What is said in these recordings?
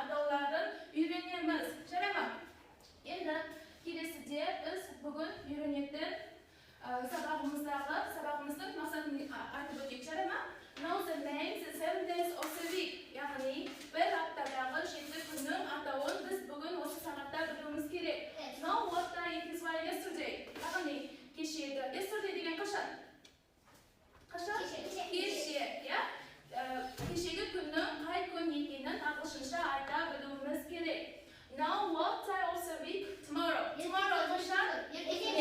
ataulарын öğrenemiz. Жарай ма? Endi kelesida biz bugun öğrenетін sabağımыздың maqsadын айтып өтейік. Жарай ма? Know the names the 7 days of the week. Яғни bir haftaдағы 7 күннің атауын біз бүгін осы сағатта білуіміз керек. Know what day it is yesterday. Яғни кешегі. Yesterday деген қашан? Қашан? Кеше, я? Кешегі күннің қай күн екенін ағылшынша айта білуіміз керек. Now what day of the week? Tomorrow. Tomorrow қашан? Ертең,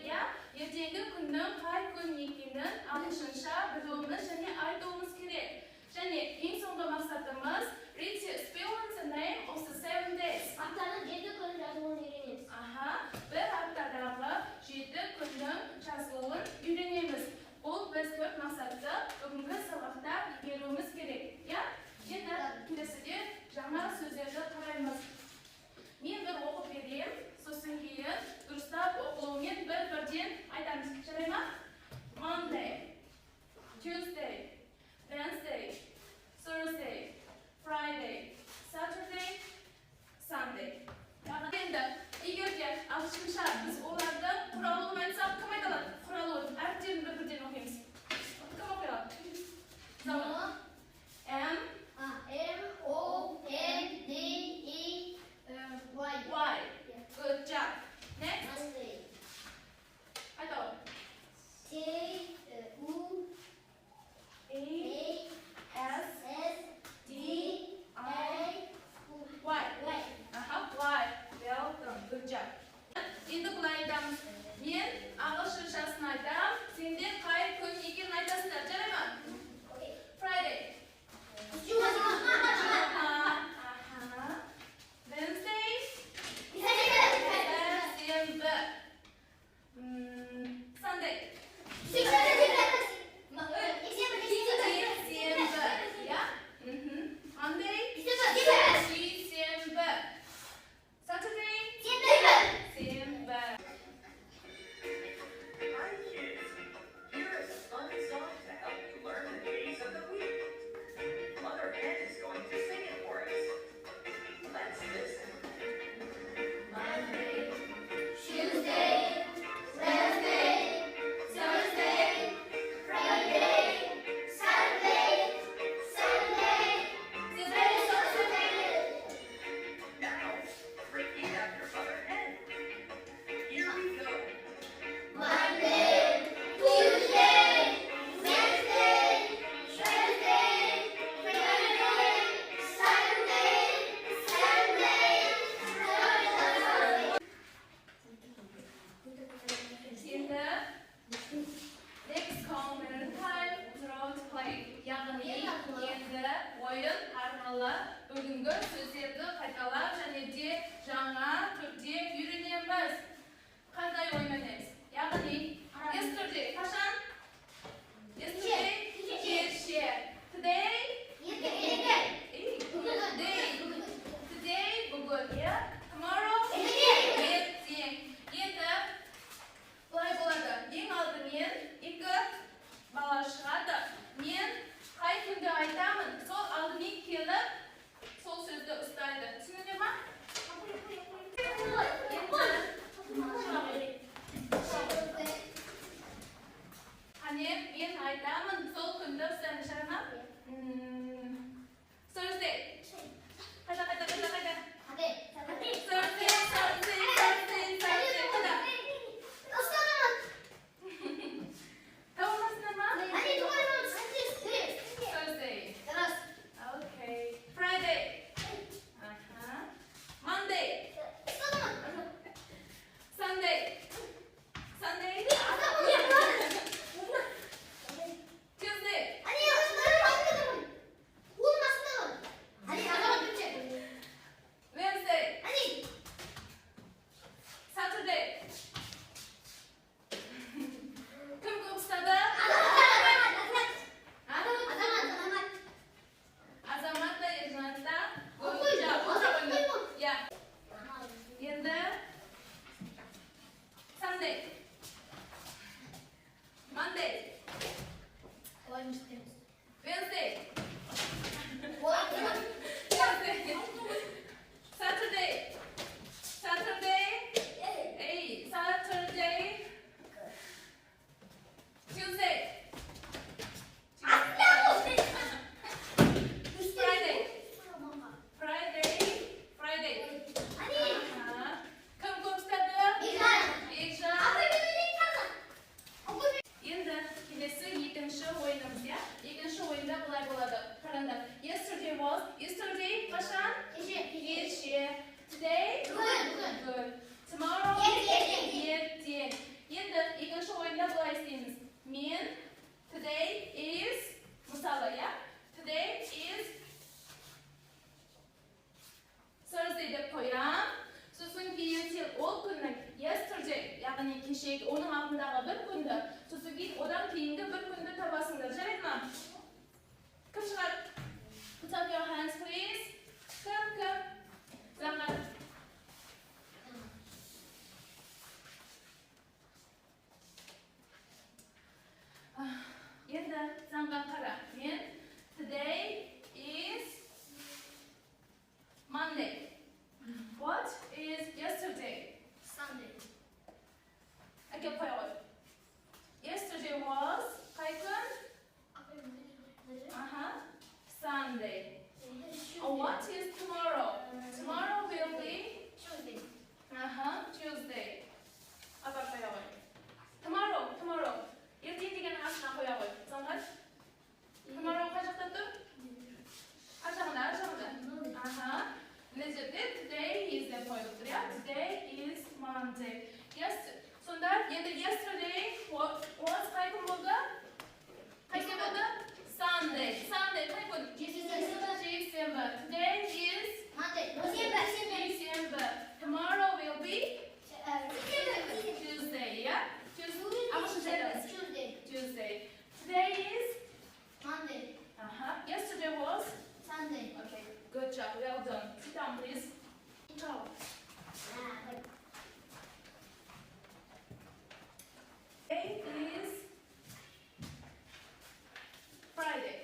я? Ертеңгі күннің қай күн екенін ағылшынша білуіміз және айтуымыз керек. Және ең соңғы мақсатымыз read the spelling the name of the 7 days. Аптаның 7 күн жазылуын үйренеміз. Bir haftaдағы 7 күннің жазылуын үйренеміз. Бұл біз төрт мақсатты бүгінгі сабақта игеруіміз керек. Енді келесіде жаңа сөздерді қараймыз. Мен бір оқып берем, сосын кейін дұрыстап оқылуымен бір-бірден айтамыз. Жарай ма? Monday, Tuesday, Wednesday, Thursday, Friday, Saturday, Sunday. Енді егерде ағылшынша біз оларды құралуын айтсақ, кім айталады? Құралуын әріптерін бір-бірден оқимыз. Кім оқи алады? M-O-N-D-E-Y. Good job. Next. Monday. Айтау. T-U-A-S-D-I-Y. Why? Welcome. Good job. Енді бұлай айтамыз. Мен ағылшыншасын айтам, сендер қай күн екенін айтасыңдар. Жарай ма? Friday. Wednesday. Сенбі. Sunday. Monday. Шейсенбі. Saturday. Сенбі. Hi kids, here is a fun song to help you learn the days of the week. Mother Hen is going to sing it for us. Let's listen. Monday, Tuesday, Wednesday, Thursday, Friday, Saturday, Sunday, Saturday. Now, repeat after Mother Hen. Here we go. Monday, Tuesday, Wednesday, Thursday, Friday, Saturday, Sunday, Енді next comment time draw to play. Яғни енді ойын арқылы бүгінгі сөздерді қайталап және де жаңа түрде үйренеміз. Қандай ойын ойнаймыз? Яғни yesterday қашан? Yesterday кеше. Today бүгін. Tomorrow ертең. Енді былай болады. Ең алдымен екі бала шығады. Мен қай күнді айтамын, сол алдымен келіп, сол сөзді ұстайды. Түсінеді ма? Қане, мен айтамын, сол күнді ұстайды. Жарай ма? Come. Come, Sharad. Put up your hands, please. Come. Silakan. Енді заңға қара. Мен today is Monday. What is yesterday? Sunday. Әкеп қоя ғой. Yesterday was қай күн? Sunday. What is tomorrow? Tomorrow will be Tuesday. Tuesday. Апарып қоя ғой. Tomorrow. ертең деген астына қоя ғой. Заңғар? Tomorrow қай жақта тұр? Ар жағында. Мына жерде today is деп қойылып тұр, иә? Today is Monday. Сонда енді yesterday was қай күн болды? Қай күн болды? Sunday қай күн? Жексенбі. Today is Monday. December. Tomorrow will be Tuesday, yeah? Tuesday. Today is Monday. Yesterday was Sunday. okay. Good job. Well done. Sit down, please. Ciao. Today is Friday.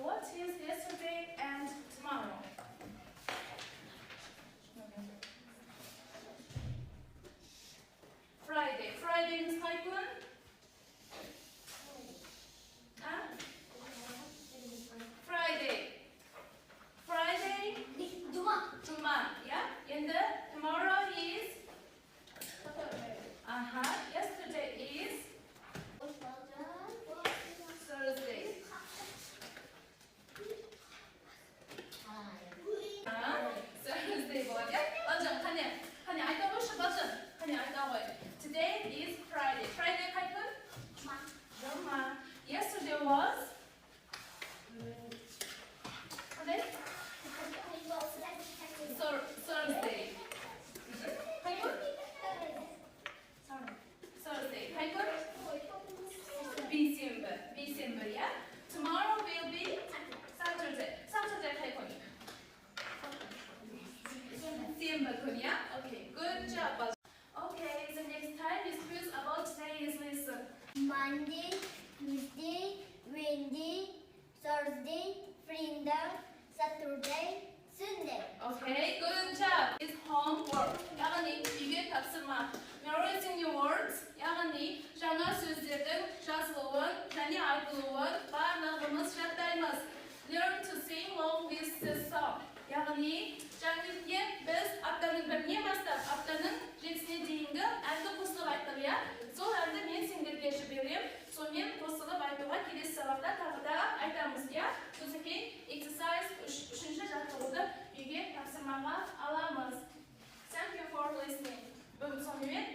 What is yesterday and tomorrow? Friday is қай күн? Friday, жұма, yeah? Енді tomorrow is yesterday is Thursday. Thursday болады, иә? Балжан, қане айта қойшы, Балжан. Қане айта қой. Today is Friday. Friday қай күн? Жұма. Yesterday was қандай? Thursday. Қай күн? Thursday. Қай күн? Бейсенбі, иә? Tomorrow will be Saturday. Saturday қай күн? Сенбі күн, иә? Okay, good job, Balжан. Okay, the next time is quiz about today's lesson. Monday, Tuesday, Wednesday, Thursday, Friday, Saturday, Sunday. Okay, good job. It's homework. яғни үйге тапсырма. Memorizing new words, яғни жаңа сөздердің жазылуын және айтылуын барлығымыз жаттаймыз. Learn to sing along with the song. яғни жаңа біз аптаның бірінен бастап аптаның 7-сіне дейінгі әнді қосылып айттық, иә? Сол әнді мен сендерге жіберем. Сонымен қосылып айтуға келесі сабақта тағы да айтамыз, иә? Сосын кейін exercise 3-ші жаттығуды үйге тапсырмаға аламыз. Thank you for listening. Бүгін сонымен